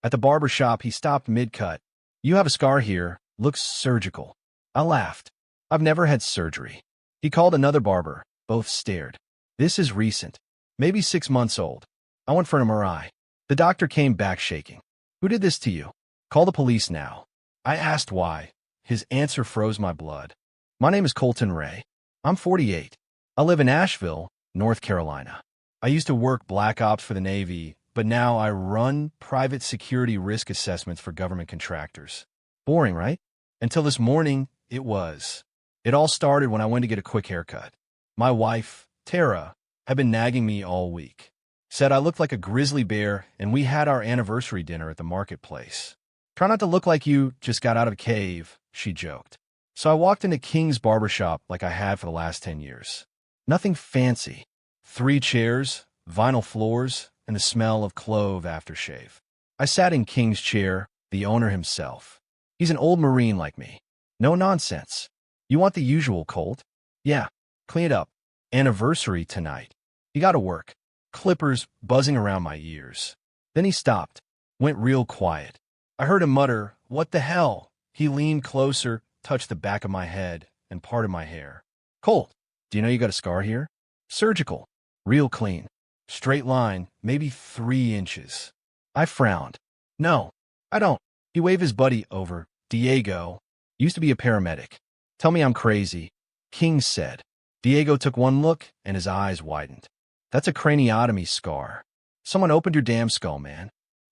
At the barber shop, he stopped mid-cut. "You have a scar here. Looks surgical." I laughed. "I've never had surgery." He called another barber. Both stared. "This is recent. Maybe 6 months old." I went for an MRI. The doctor came back shaking. "Who did this to you?" "Call the police now." I asked why. His answer froze my blood. "My name is Colton Ray. I'm 48. I live in Asheville, North Carolina. I used to work black ops for the Navy, but now I run private security risk assessments for government contractors." Boring, right? Until this morning, it was. It all started when I went to get a quick haircut. My wife, Tara, had been nagging me all week. Said I looked like a grizzly bear, and we had our anniversary dinner at the marketplace. "Try not to look like you just got out of a cave," she joked. So I walked into King's barbershop like I had for the last 10 years. Nothing fancy. 3 chairs, vinyl floors, and the smell of clove aftershave. I sat in King's chair, the owner himself. He's an old Marine like me. "No nonsense. You want the usual, Colt?" "Yeah. Clean it up. Anniversary tonight." He got to work. Clippers buzzing around my ears. Then he stopped. Went real quiet. I heard him mutter, "What the hell?" He leaned closer, touched the back of my head, and parted my hair. "Colt, do you know you got a scar here? Surgical. Real clean. Straight line, maybe 3 inches." I frowned. "No, I don't." He waved his buddy over. "Diego. Used to be a paramedic. Tell me I'm crazy." King said. Diego took one look, and his eyes widened. "That's a craniotomy scar. Someone opened your damn skull, man."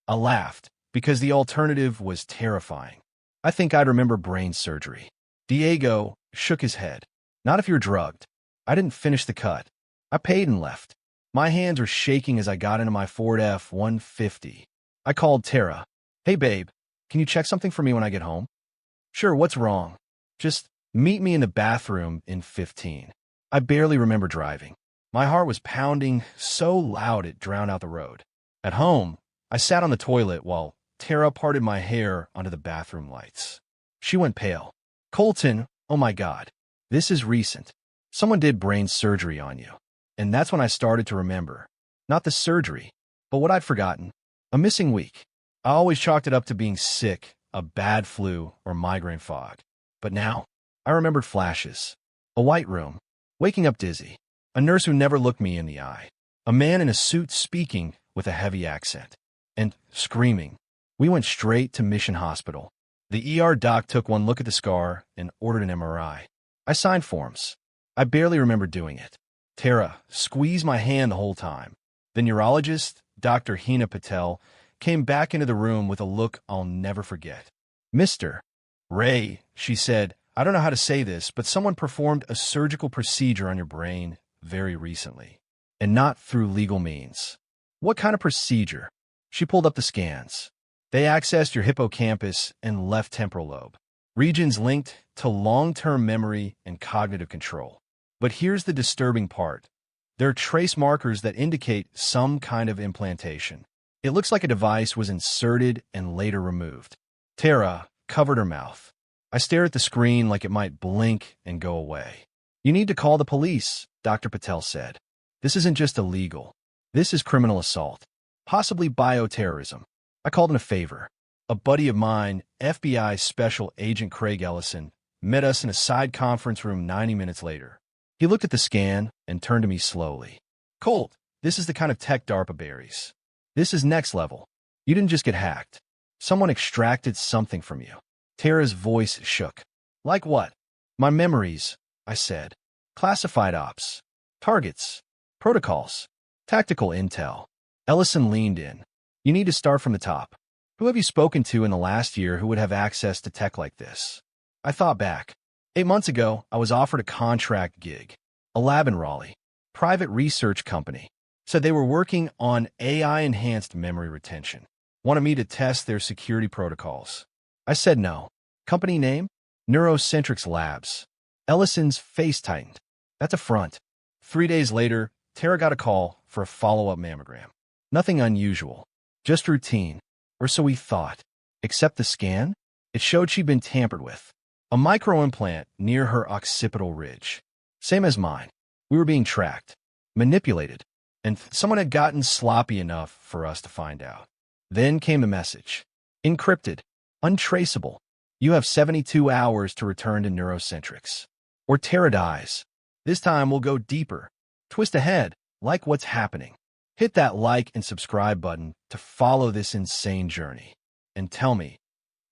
I laughed, because the alternative was terrifying. I think I'd remember brain surgery. Diego shook his head. "Not if you're drugged." I didn't finish the cut. I paid and left. My hands were shaking as I got into my Ford F-150. I called Tara. "Hey, babe, can you check something for me when I get home?" "Sure, what's wrong?" "Just meet me in the bathroom in 15. I barely remember driving. My heart was pounding so loud it drowned out the road. At home, I sat on the toilet while Tara parted my hair under the bathroom lights. She went pale. "Colton, oh my God. This is recent. Someone did brain surgery on you." And that's when I started to remember. Not the surgery, but what I'd forgotten. A missing week. I always chalked it up to being sick, a bad flu, or migraine fog. But now, I remembered flashes. A white room. Waking up dizzy. A nurse who never looked me in the eye. A man in a suit speaking with a heavy accent. And screaming. We went straight to Mission Hospital. The ER doc took one look at the scar and ordered an MRI. I signed forms. I barely remember doing it. Tara squeezed my hand the whole time. The neurologist, Dr. Hina Patel, came back into the room with a look I'll never forget. "Mr. Ray," she said, "I don't know how to say this, but someone performed a surgical procedure on your brain very recently, and not through legal means." "What kind of procedure?" She pulled up the scans. "They accessed your hippocampus and left temporal lobe, regions linked to long-term memory and cognitive control. But here's the disturbing part. There are trace markers that indicate some kind of implantation. It looks like a device was inserted and later removed." Tara covered her mouth. I stared at the screen like it might blink and go away. "You need to call the police," Dr. Patel said. "This isn't just illegal. This is criminal assault. Possibly bioterrorism." I called in a favor. A buddy of mine, FBI Special Agent Craig Ellison, met us in a side conference room 90 minutes later. He looked at the scan and turned to me slowly. "Colt, this is the kind of tech DARPA buries. This is next level. You didn't just get hacked. Someone extracted something from you." Tara's voice shook. "Like what?" "My memories," I said. "Classified ops. Targets. Protocols. Tactical intel." Ellison leaned in. "You need to start from the top. Who have you spoken to in the last year who would have access to tech like this?" I thought back. 8 months ago, I was offered a contract gig. A lab in Raleigh. Private research company. Said they were working on AI-enhanced memory retention. Wanted me to test their security protocols. I said no. Company name? Neurocentrics Labs. Ellison's face tightened. "That's a front." 3 days later, Tara got a call for a follow-up mammogram. Nothing unusual. Just routine. Or so we thought. Except the scan? It showed she'd been tampered with. A microimplant near her occipital ridge. Same as mine. We were being tracked. Manipulated. And someone had gotten sloppy enough for us to find out. Then came the message. Encrypted. Untraceable. You have 72 hours to return to Neurocentrics. Or Tara dies. This time we'll go deeper. Twist ahead. Like what's happening. Hit that like and subscribe button to follow this insane journey. And tell me,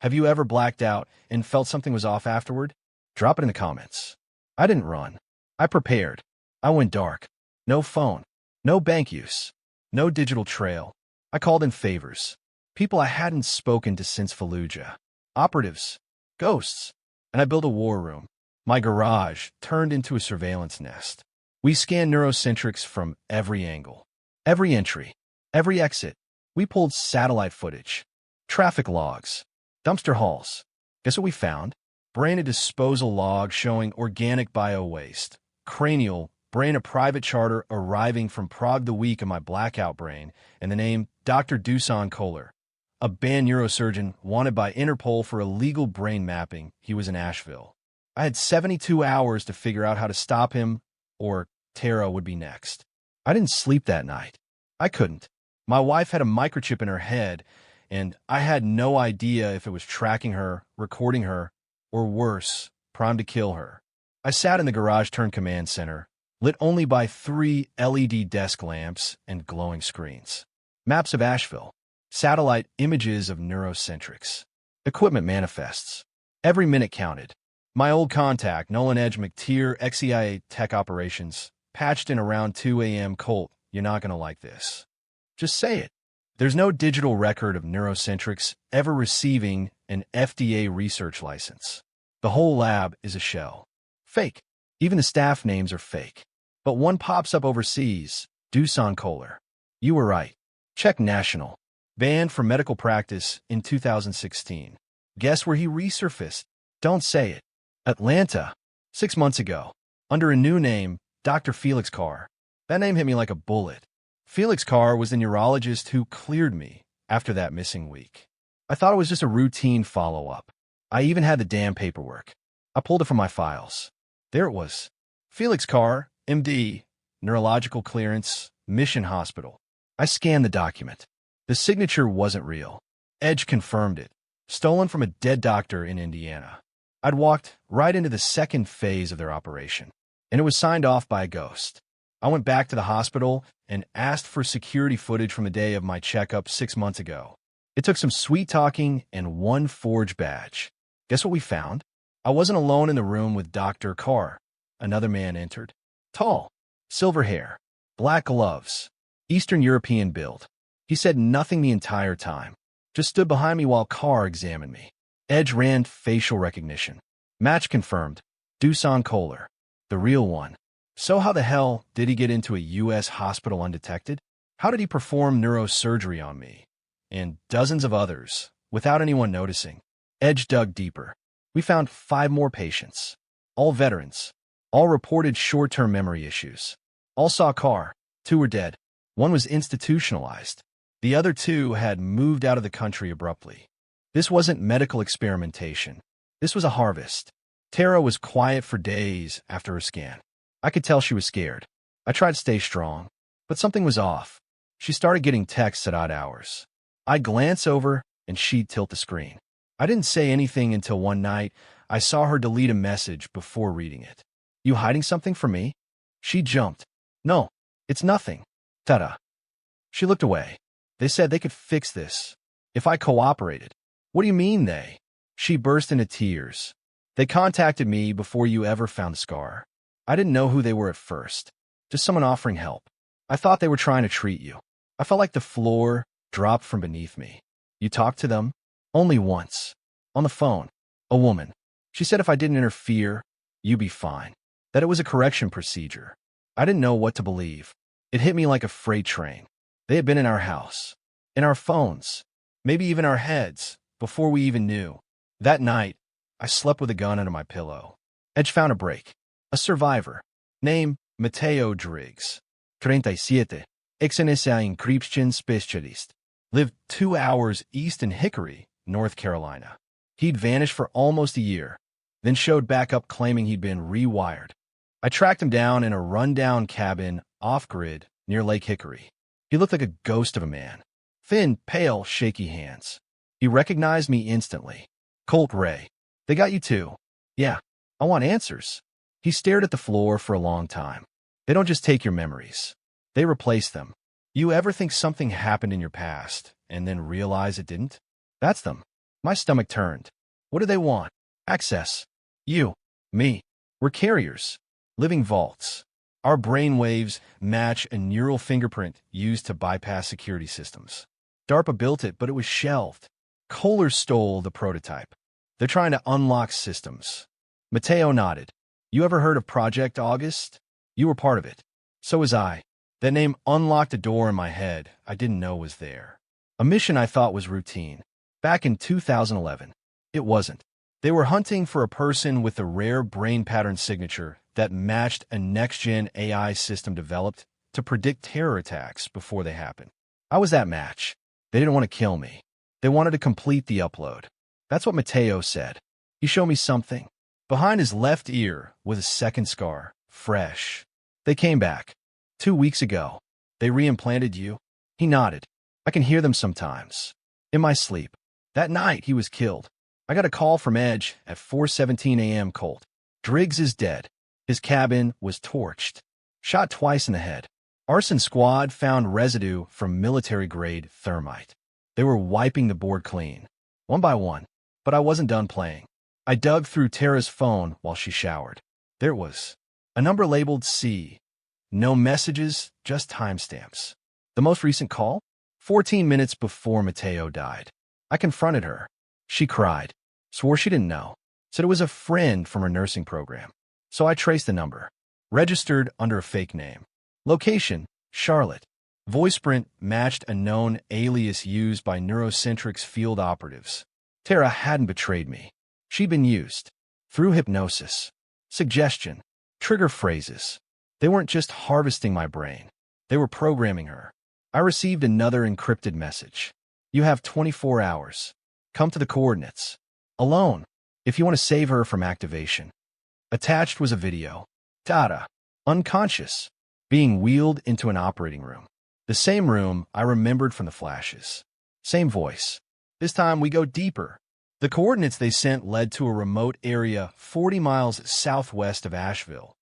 have you ever blacked out and felt something was off afterward? Drop it in the comments. I didn't run. I prepared. I went dark. No phone. No bank use. No digital trail. I called in favors. People I hadn't spoken to since Fallujah. Operatives. Ghosts. And I built a war room. My garage turned into a surveillance nest. We scanned Neurocentrics from every angle. Every entry. Every exit. We pulled satellite footage. Traffic logs. Dumpster hauls. Guess what we found? Brain disposal log showing organic bio-waste. Cranial. Brain a private charter arriving from Prague the week of my blackout brain, and the name Dr. Dusan Kohler. A banned neurosurgeon wanted by Interpol for illegal brain mapping. He was in Asheville. I had 72 hours to figure out how to stop him, or Tara would be next. I didn't sleep that night. I couldn't. My wife had a microchip in her head, and I had no idea if it was tracking her, recording her, or worse, primed to kill her. I sat in the garage-turned-command center, lit only by 3 LED desk lamps and glowing screens. Maps of Asheville. Satellite images of Neurocentrics. Equipment manifests. Every minute counted. My old contact, Nolan Edge McTeer, XEIA Tech Operations, patched in around 2 a.m. Colt, you're not going to like this. Just say it. There's no digital record of Neurocentrics ever receiving an FDA research license. The whole lab is a shell. Fake. Even the staff names are fake. But one pops up overseas, Dusan Kohler. You were right. Check national. Banned from medical practice in 2016. Guess where he resurfaced? Don't say it. Atlanta. 6 months ago. Under a new name, Dr. Felix Carr. That name hit me like a bullet. Felix Carr was the neurologist who cleared me after that missing week. I thought it was just a routine follow-up. I even had the damn paperwork. I pulled it from my files. There it was. Felix Carr, MD, neurological clearance, Mission Hospital. I scanned the document. The signature wasn't real. Edge confirmed it. Stolen from a dead doctor in Indiana. I'd walked right into the second phase of their operation, and it was signed off by a ghost. I went back to the hospital and asked for security footage from the day of my checkup 6 months ago. It took some sweet talking and one forged badge. Guess what we found? I wasn't alone in the room with Dr. Carr. Another man entered. Tall, silver hair, black gloves, Eastern European build. He said nothing the entire time, just stood behind me while Carr examined me. Edge ran facial recognition. Match confirmed. Dusan Kohler, the real one. So how the hell did he get into a U.S. hospital undetected? How did he perform neurosurgery on me? And dozens of others, without anyone noticing? Edge dug deeper. We found 5 more patients. All veterans. All reported short-term memory issues. All saw Carr. 2 were dead. 1 was institutionalized. The other 2 had moved out of the country abruptly. This wasn't medical experimentation. This was a harvest. Tara was quiet for days after her scan. I could tell she was scared. I tried to stay strong, but something was off. She started getting texts at odd hours. I'd glance over, and she'd tilt the screen. I didn't say anything until one night I saw her delete a message before reading it. You hiding something from me? She jumped. No, it's nothing. Ta-da. She looked away. They said they could fix this if I cooperated. What do you mean they? She burst into tears. They contacted me before you ever found the scar. I didn't know who they were at first. Just someone offering help. I thought they were trying to treat you. I felt like the floor dropped from beneath me. You talked to them? Only once. On the phone. A woman. She said if I didn't interfere, you'd be fine. That it was a correction procedure. I didn't know what to believe. It hit me like a freight train. They had been in our house. In our phones. Maybe even our heads. Before we even knew. That night, I slept with a gun under my pillow. Edge found a break. A survivor. Name, Mateo Driggs. 37. Ex-NSA encryption specialist. Lived 2 hours east in Hickory, North Carolina. He'd vanished for almost a year, then showed back up claiming he'd been rewired. I tracked him down in a rundown cabin off-grid near Lake Hickory. He looked like a ghost of a man. Thin, pale, shaky hands. He recognized me instantly. Colt Ray. They got you too. Yeah, I want answers. He stared at the floor for a long time. They don't just take your memories. They replace them. You ever think something happened in your past and then realize it didn't? That's them. My stomach turned. What do they want? Access. You. Me. We're carriers. Living vaults. Our brain waves match a neural fingerprint used to bypass security systems. DARPA built it, but it was shelved. Kohler stole the prototype. They're trying to unlock systems. Mateo nodded. You ever heard of Project August? You were part of it. So was I. That name unlocked a door in my head I didn't know was there. A mission I thought was routine. Back in 2011, it wasn't. They were hunting for a person with a rare brain pattern signature that matched a next-gen AI system developed to predict terror attacks before they happen. I was that match. They didn't want to kill me. They wanted to complete the upload. That's what Mateo said. He showed me something. Behind his left ear was a second scar, fresh. They came back. 2 weeks ago. They reimplanted you? He nodded. I can hear them sometimes. In my sleep. That night, he was killed. I got a call from Edge at 4:17 a.m. Colt. Driggs is dead. His cabin was torched. Shot twice in the head. Arson squad found residue from military-grade thermite. They were wiping the board clean, one by one. But I wasn't done playing. I dug through Tara's phone while she showered. There it was. A number labeled C. No messages, just timestamps. The most recent call? 14 minutes before Mateo died. I confronted her. She cried. Swore she didn't know. Said it was a friend from her nursing program. So I traced the number. Registered under a fake name. Location, Charlotte. Voice print matched a known alias used by Neurocentric's field operatives. Tara hadn't betrayed me. She'd been used. Through hypnosis. Suggestion. Trigger phrases. They weren't just harvesting my brain. They were programming her. I received another encrypted message. You have 24 hours. Come to the coordinates. Alone, if you want to save her from activation. Attached was a video. Tara, unconscious, being wheeled into an operating room. The same room I remembered from the flashes. Same voice. This time we go deeper. The coordinates they sent led to a remote area 40 miles southwest of Asheville,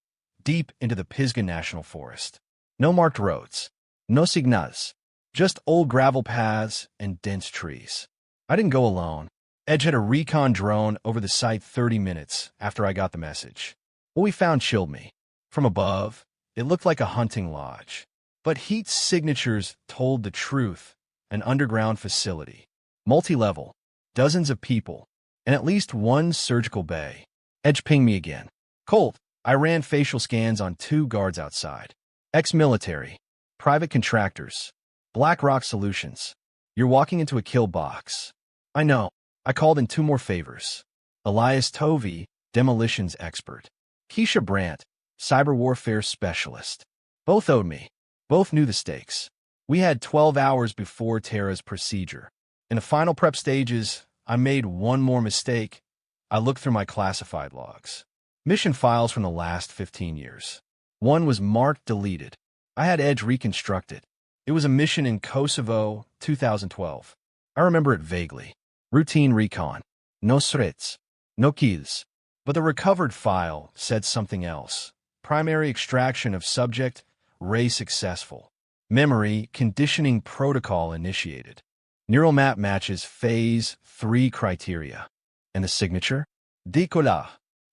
deep into the Pisgah National Forest. No marked roads. No signals. Just old gravel paths and dense trees. I didn't go alone. Edge had a recon drone over the site 30 minutes after I got the message. What we found chilled me. From above, it looked like a hunting lodge. But Heat's signatures told the truth. An underground facility. Multi-level. Dozens of people. And at least one surgical bay. Edge pinged me again. Colt, I ran facial scans on 2 guards outside. Ex-military. Private contractors. BlackRock Solutions. You're walking into a kill box. I know. I called in 2 more favors. Elias Tovey, demolitions expert. Keisha Brandt, cyber warfare specialist. Both owed me. Both knew the stakes. We had 12 hours before Tara's procedure. In the final prep stages, I made one more mistake. I looked through my classified logs. Mission files from the last 15 years. One was marked deleted. I had Edge reconstructed. It was a mission in Kosovo, 2012. I remember it vaguely. Routine recon. No threats. No kills. But the recovered file said something else. Primary extraction of subject, ray successful. Memory conditioning protocol initiated. Neural map matches phase 3 criteria. And the signature? Nicolas.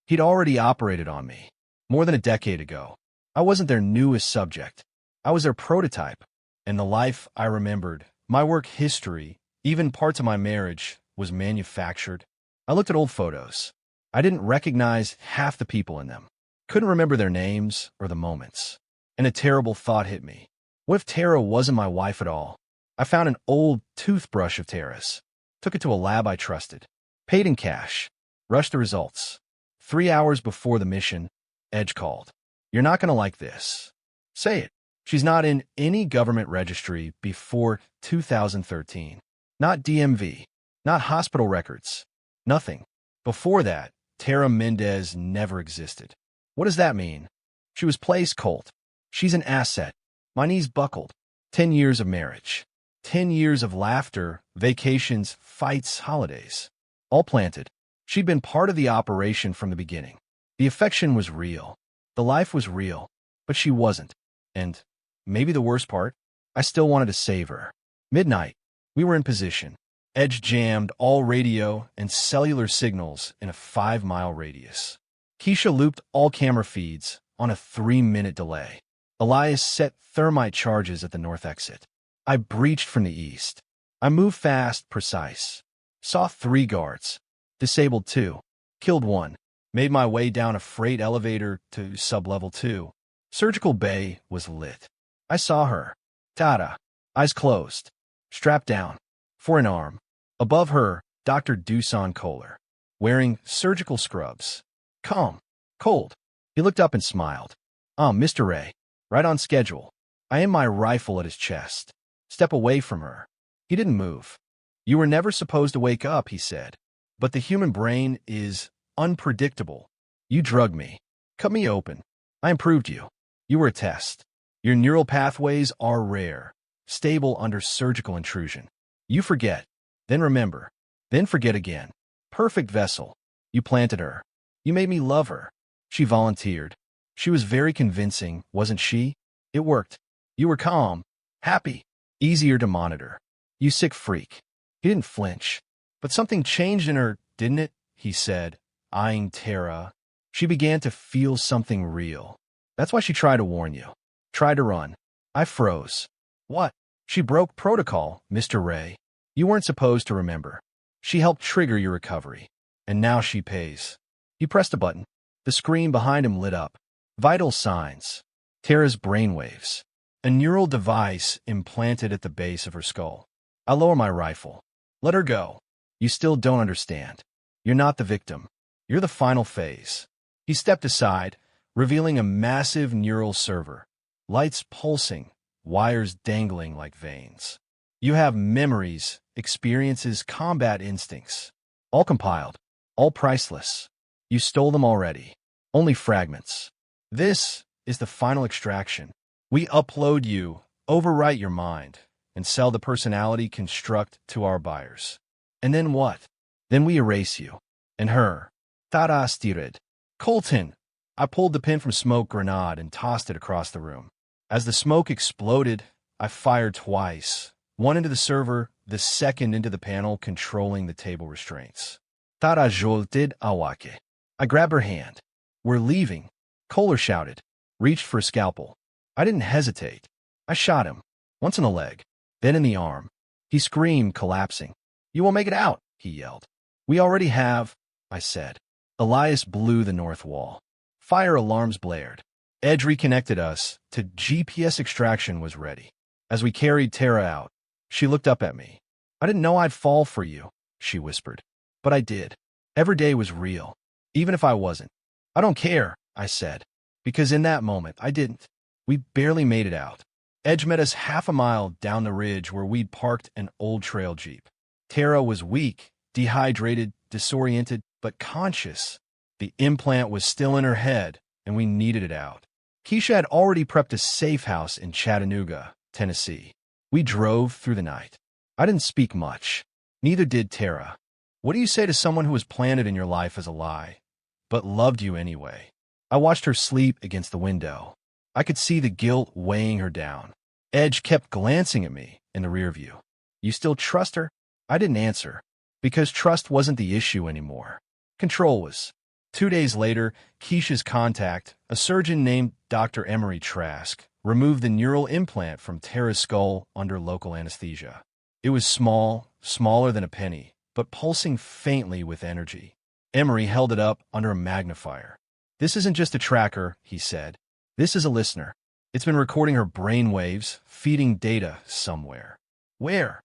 He'd already operated on me. More than a decade ago. I wasn't their newest subject. I was their prototype. And the life I remembered, my work history, even parts of my marriage, was manufactured. I looked at old photos. I didn't recognize half the people in them. Couldn't remember their names or the moments. And a terrible thought hit me. What if Tara wasn't my wife at all? I found an old toothbrush of Tara's. Took it to a lab I trusted. Paid in cash. Rushed the results. 3 hours before the mission, Edge called. You're not going to like this. Say it. She's not in any government registry before 2013. Not DMV. Not hospital records. Nothing. Before that, Tara Mendez never existed. What does that mean? She was placed Colt. She's an asset. My knees buckled. 10 years of marriage. 10 years of laughter, vacations, fights, holidays. All planted. She'd been part of the operation from the beginning. The affection was real. The life was real. But she wasn't. And, maybe the worst part, I still wanted to save her. Midnight. We were in position. Edge jammed all radio and cellular signals in a 5-mile radius. Keisha looped all camera feeds on a 3-minute delay. Elias set thermite charges at the north exit. I breached from the east. I moved fast, precise. Saw 3 guards. Disabled 2. Killed 1. Made my way down a freight elevator to sub-level 2. Surgical bay was lit. I saw her. Tada. Eyes closed. Strapped down. For an arm. Above her, Dr. Dusan Kohler. Wearing surgical scrubs. Calm. Cold. He looked up and smiled. Mr. Ray. Right on schedule. I aimed my rifle at his chest. Step away from her. He didn't move. You were never supposed to wake up, he said. But the human brain is unpredictable. You drugged me. Cut me open. I improved you. You were a test. Your neural pathways are rare. Stable under surgical intrusion. You forget. Then remember. Then forget again. Perfect vessel. You planted her. You made me love her. She volunteered. She was very convincing, wasn't she? It worked. You were calm. Happy. Easier to monitor. You sick freak. He didn't flinch. But something changed in her, didn't it? He said, eyeing Tara. She began to feel something real. That's why she tried to warn you. Tried to run. I froze. What? She broke protocol, Mr. Ray. You weren't supposed to remember. She helped trigger your recovery. And now she pays. He pressed a button. The screen behind him lit up. Vital signs. Tara's brainwaves. A neural device implanted at the base of her skull. I lower my rifle. Let her go. You still don't understand. You're not the victim. You're the final phase. He stepped aside, revealing a massive neural server. Lights pulsing, wires dangling like veins. You have memories, experiences, combat instincts. All compiled. All priceless. You stole them already. Only fragments. This is the final extraction. We upload you, overwrite your mind, and sell the personality construct to our buyers. And then what? Then we erase you. And her. Tada stirid. Colton! I pulled the pin from smoke grenade and tossed it across the room. As the smoke exploded, I fired twice. One into the server, the second into the panel controlling the table restraints. Tada jolted awake. I grabbed her hand. We're leaving. Kohler shouted. Reached for a scalpel. I didn't hesitate. I shot him. Once in the leg. Then in the arm. He screamed, collapsing. You won't make it out, he yelled. We already have, I said. Elias blew the north wall. Fire alarms blared. Edge reconnected us to GPS extraction was ready. As we carried Tara out, she looked up at me. I didn't know I'd fall for you, she whispered. But I did. Every day was real. Even if I wasn't. I don't care, I said. Because in that moment, I didn't. We barely made it out. Edge met us half a mile down the ridge where we'd parked an old trail jeep. Tara was weak, dehydrated, disoriented, but conscious. The implant was still in her head, and we needed it out. Keisha had already prepped a safe house in Chattanooga, Tennessee. We drove through the night. I didn't speak much. Neither did Tara. What do you say to someone who was planted in your life as a lie, but loved you anyway? I watched her sleep against the window. I could see the guilt weighing her down. Edge kept glancing at me in the rear view. You still trust her? I didn't answer, because trust wasn't the issue anymore. Control was. 2 days later, Keisha's contact, a surgeon named Dr. Emery Trask, removed the neural implant from Tara's skull under local anesthesia. It was small, smaller than a penny, but pulsing faintly with energy. Emery held it up under a magnifier. This isn't just a tracker, he said. This is a listener. It's been recording her brain waves, feeding data somewhere. Where?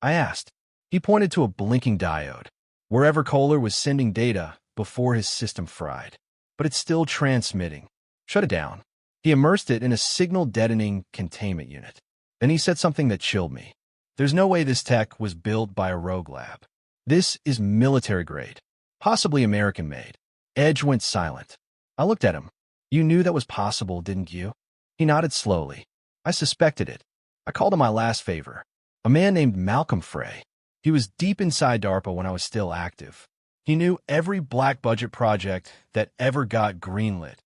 I asked. He pointed to a blinking diode. Wherever Kohler was sending data before his system fried. But it's still transmitting. Shut it down. He immersed it in a signal-deadening containment unit. Then he said something that chilled me. There's no way this tech was built by a rogue lab. This is military-grade, possibly American-made. Edge went silent. I looked at him. You knew that was possible, didn't you? He nodded slowly. I suspected it. I called him my last favor. A man named Malcolm Frey. He was deep inside DARPA when I was still active. He knew every black budget project that ever got greenlit,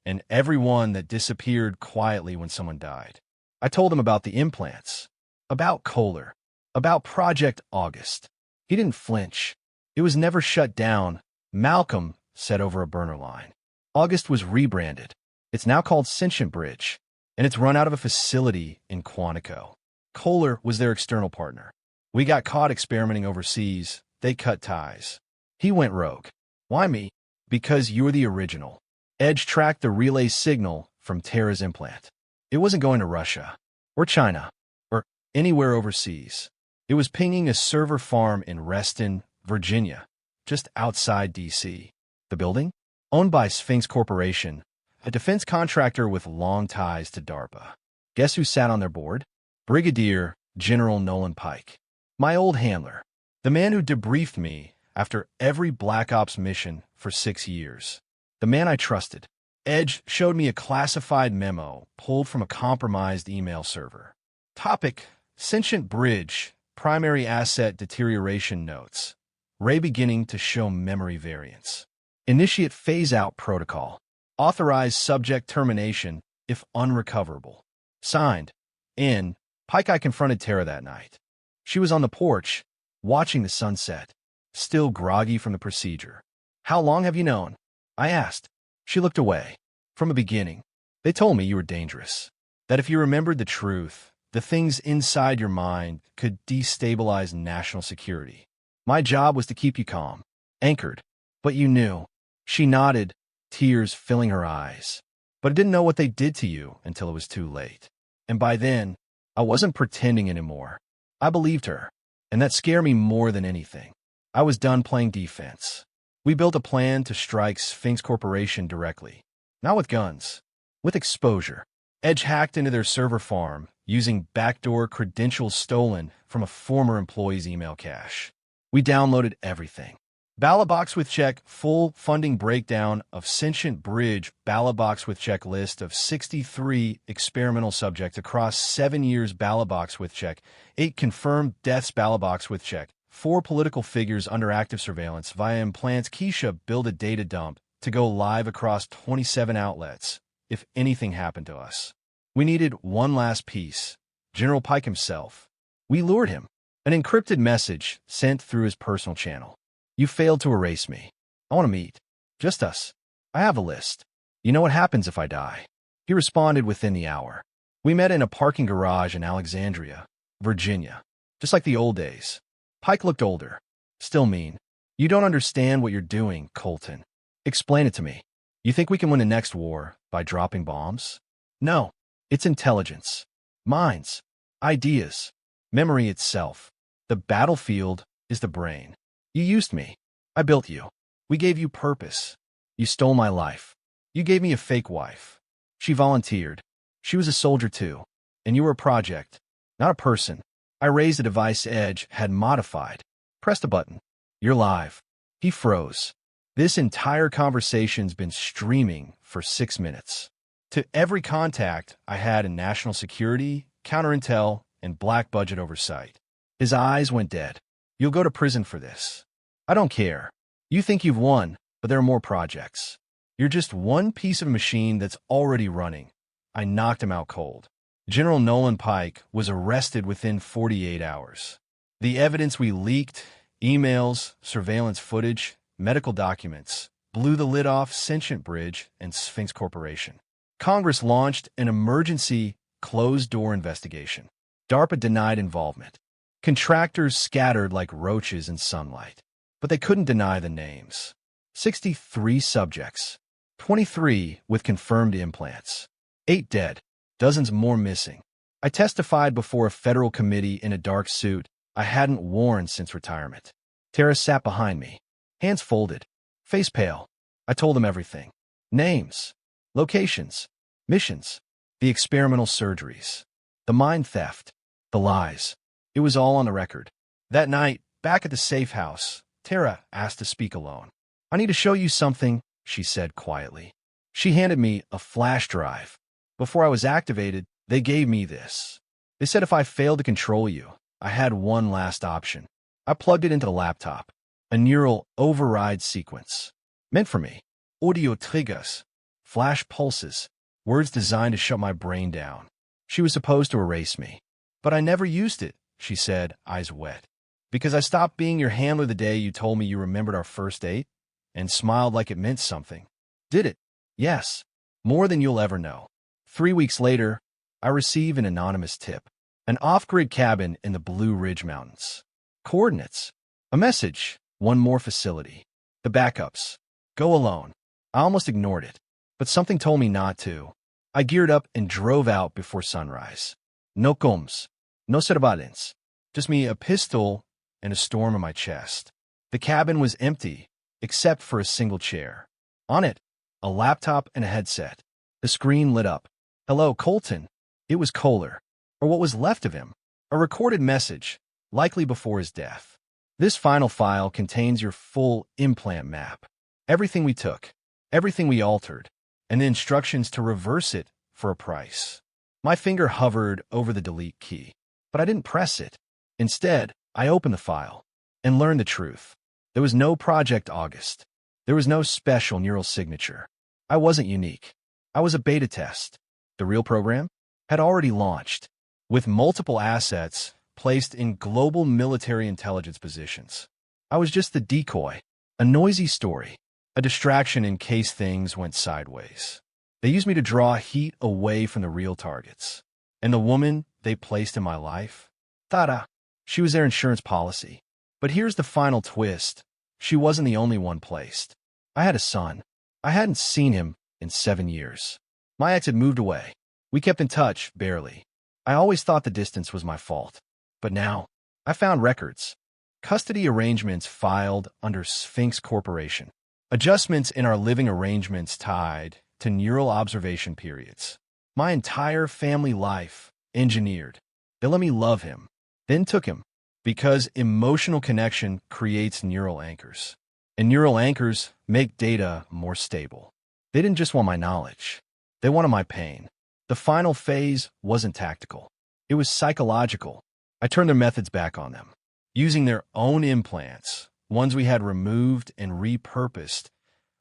and every one that disappeared quietly when someone died. I told him about the implants, about Kohler, about Project August. He didn't flinch. It was never shut down, Malcolm said over a burner line. August was rebranded. It's now called Sentient Bridge, and it's run out of a facility in Quantico. Kohler was their external partner. We got caught experimenting overseas. They cut ties. He went rogue. Why me? Because you're the original. Edge tracked the relay signal from Tara's implant. It wasn't going to Russia, or China, or anywhere overseas. It was pinging a server farm in Reston, Virginia, just outside D.C. The building? Owned by Sphinx Corporation, a defense contractor with long ties to DARPA. Guess who sat on their board? Brigadier General Nolan Pike. My old handler. The man who debriefed me after every Black Ops mission for 6 years. The man I trusted. Edge showed me a classified memo pulled from a compromised email server. Topic: Sentient Bridge, primary asset deterioration notes. Ray beginning to show memory variants. Initiate phase-out protocol. Authorize subject termination if unrecoverable. Signed, N. Pike. I confronted Tara that night. She was on the porch, watching the sunset, still groggy from the procedure. How long have you known? I asked. She looked away. From the beginning. They told me you were dangerous. That if you remembered the truth, the things inside your mind could destabilize national security. My job was to keep you calm, anchored. But you knew. She nodded, tears filling her eyes. But I didn't know what they did to you until it was too late. And by then, I wasn't pretending anymore. I believed her, and that scared me more than anything. I was done playing defense. We built a plan to strike Sphinx Corporation directly. Not with guns, with exposure. Edge hacked into their server farm using backdoor credentials stolen from a former employee's email cache. We downloaded everything. Ballot box with check, full funding breakdown of Sentient Bridge, ballot box with check list of 63 experimental subjects across 7 years, ballot box with check, 8 confirmed deaths, ballot box with check, 4 political figures under active surveillance via implants. Keisha built a data dump to go live across 27 outlets if anything happened to us. We needed one last piece, General Pike himself. We lured him. An encrypted message sent through his personal channel. You failed to erase me. I want to meet. Just us. I have a list. You know what happens if I die? He responded within the hour. We met in a parking garage in Alexandria, Virginia. Just like the old days. Pike looked older. Still mean. You don't understand what you're doing, Colton. Explain it to me. You think we can win the next war by dropping bombs? No. It's intelligence. Minds. Ideas. Memory itself. The battlefield is the brain. You used me. I built you. We gave you purpose. You stole my life. You gave me a fake wife. She volunteered. She was a soldier too. And you were a project, not a person. I raised a device Edge had modified. Pressed a button. You're live. He froze. This entire conversation's been streaming for 6 minutes. To every contact I had in national security, counterintel, and black budget oversight. His eyes went dead. You'll go to prison for this. I don't care. You think you've won, but there are more projects. You're just one piece of machine that's already running. I knocked him out cold. General Nolan Pike was arrested within 48 hours. The evidence we leaked, emails, surveillance footage, medical documents, blew the lid off Sentient Bridge and Sphinx Corporation. Congress launched an emergency, closed-door investigation. DARPA denied involvement. Contractors scattered like roaches in sunlight. But they couldn't deny the names. 63 subjects. 23 with confirmed implants. 8 dead. Dozens more missing. I testified before a federal committee in a dark suit I hadn't worn since retirement. Tara sat behind me. Hands folded. Face pale. I told them everything. Names. Locations. Missions. The experimental surgeries. The mind theft. The lies. It was all on the record. That night, back at the safe house, Tara asked to speak alone. I need to show you something, she said quietly. She handed me a flash drive. Before I was activated, they gave me this. They said if I failed to control you, I had one last option. I plugged it into the laptop. A neural override sequence. Meant for me. Audio triggers. Flash pulses. Words designed to shut my brain down. She was supposed to erase me. But I never used it, she said, eyes wet. Because I stopped being your handler the day you told me you remembered our first date and smiled like it meant something. Did it? Yes. More than you'll ever know. 3 weeks later, I receive an anonymous tip. An off-grid cabin in the Blue Ridge Mountains. Coordinates. A message. One more facility. The backups. Go alone. I almost ignored it, but something told me not to. I geared up and drove out before sunrise. No combs. No surveillance. Just me, a pistol, and a storm in my chest. The cabin was empty, except for a single chair. On it, a laptop and a headset. The screen lit up. Hello, Colton. It was Kohler, or what was left of him. A recorded message, likely before his death. This final file contains your full implant map. Everything we took, everything we altered, and the instructions to reverse it for a price. My finger hovered over the delete key, but I didn't press it. Instead, I opened the file and learned the truth. There was no Project August. There was no special neural signature. I wasn't unique. I was a beta test. The real program had already launched, with multiple assets placed in global military intelligence positions. I was just the decoy, a noisy story, a distraction in case things went sideways. They used me to draw heat away from the real targets. And the woman they placed in my life? Tada! She was their insurance policy. But here's the final twist. She wasn't the only one placed. I had a son. I hadn't seen him in 7 years. My ex had moved away. We kept in touch, barely. I always thought the distance was my fault. But now, I found records. Custody arrangements filed under Sphinx Corporation. Adjustments in our living arrangements tied to neural observation periods. My entire family life engineered. They let me love him, then took him, because emotional connection creates neural anchors. And neural anchors make data more stable. They didn't just want my knowledge. They wanted my pain. The final phase wasn't tactical. It was psychological. I turned their methods back on them. Using their own implants, ones we had removed and repurposed,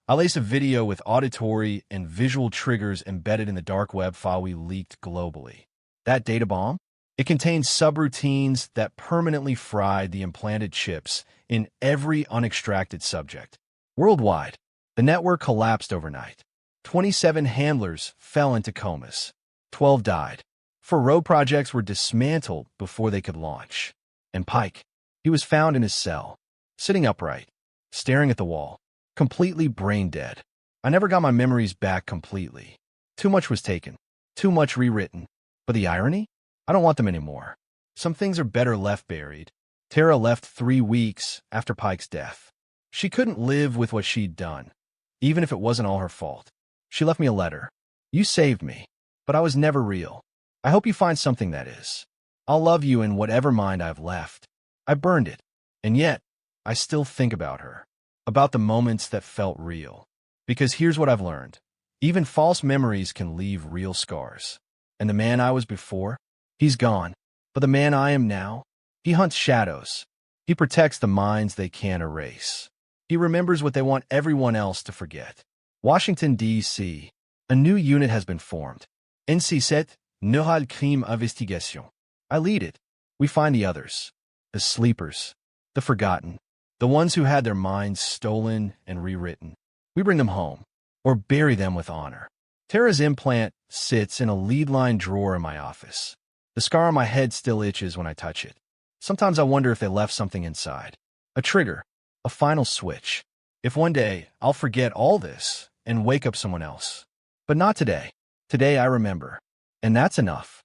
I laced a video with auditory and visual triggers embedded in the dark web file we leaked globally. That data bomb? It contained subroutines that permanently fried the implanted chips in every unextracted subject. Worldwide, the network collapsed overnight. 27 handlers fell into comas. 12 died. 4 road projects were dismantled before they could launch. And Pike, he was found in his cell, sitting upright, staring at the wall, completely brain dead. I never got my memories back completely. Too much was taken, too much rewritten. But the irony? I don't want them anymore. Some things are better left buried. Tara left 3 weeks after Pike's death. She couldn't live with what she'd done, even if it wasn't all her fault. She left me a letter. You saved me, but I was never real. I hope you find something that is. I'll love you in whatever mind I've left. I burned it, and yet, I still think about her, about the moments that felt real. Because here's what I've learned. Even false memories can leave real scars. And the man I was before, he's gone. But the man I am now, he hunts shadows. He protects the minds they can't erase. He remembers what they want everyone else to forget. Washington, D.C. A new unit has been formed. NC7, Neural Crime Investigation. I lead it. We find the others. The sleepers. The forgotten. The ones who had their minds stolen and rewritten. We bring them home. Or bury them with honor. Tara's implant sits in a lead-line drawer in my office. The scar on my head still itches when I touch it. Sometimes I wonder if they left something inside. A trigger. A final switch. If one day I'll forget all this and wake up someone else. But not today. Today I remember. And that's enough.